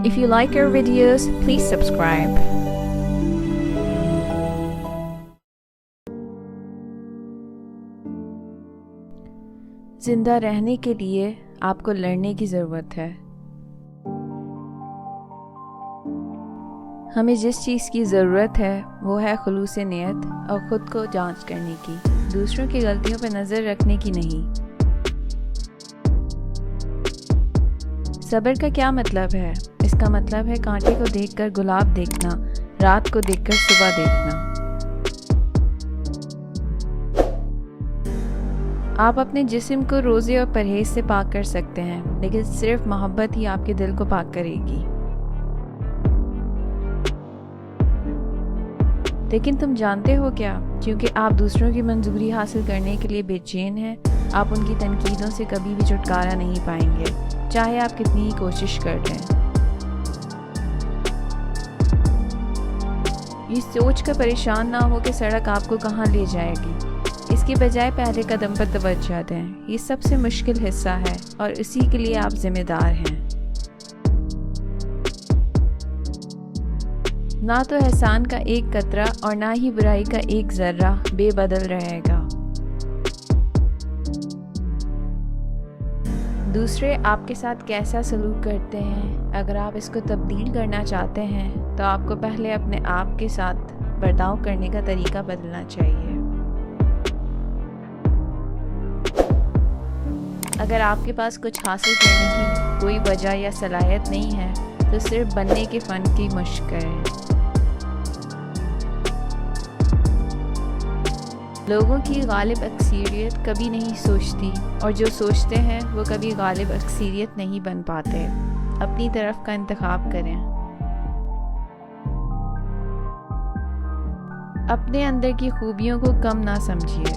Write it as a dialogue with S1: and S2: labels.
S1: If you like our videos, please subscribe. जिंदा रहने के लिए आपको लड़ने की ज़रूरत है। हमें जिस चीज़ की ज़रूरत है वो है खुलूस नियत और ख़ुद को जांच करने की, दूसरों की गलतियों पर नज़र रखने की नहीं। सब्र का क्या मतलब है? इसका मतलब है कांटे को देखकर गुलाब देखना, रात को देखकर सुबह देखना। आप अपने जिस्म को रोज़े और परहेज से पाक कर सकते हैं, लेकिन सिर्फ मोहब्बत ही आपके दिल को पाक करेगी। लेकिन तुम जानते हो क्या, क्योंकि आप दूसरों की मंजूरी हासिल करने के लिए बेचैन हैं, आप उनकी तनकीदों से कभी भी छुटकारा नहीं पाएंगे, चाहे आप कितनी ही कोशिश कर लें। ये सोच कर परेशान ना हो कि सड़क आपको कहाँ ले जाएगी, इसके बजाय पहले कदम पर तवज्जो दें। ये सबसे मुश्किल हिस्सा है और इसी के लिए आप जिम्मेदार हैं। ना तो एहसान का एक कतरा और ना ही बुराई का एक ज़र्रा बेबदल रहेगा। दूसरे आपके साथ कैसा सलूक करते हैं, अगर आप इसको तब्दील करना चाहते हैं तो आपको पहले अपने आप के साथ बर्ताव करने का तरीका बदलना चाहिए। अगर आपके पास कुछ हासिल करने की कोई वजह या सलाहियत नहीं है तो सिर्फ बनने के फ़न की मशक करें। लोगों की गालिब अक्सरियत कभी नहीं सोचती और जो सोचते हैं वो कभी गालिब अक्सरियत नहीं बन पाते। अपनी तरफ का इंतखाब करें। अपने अंदर की खूबियों को कम ना समझिए।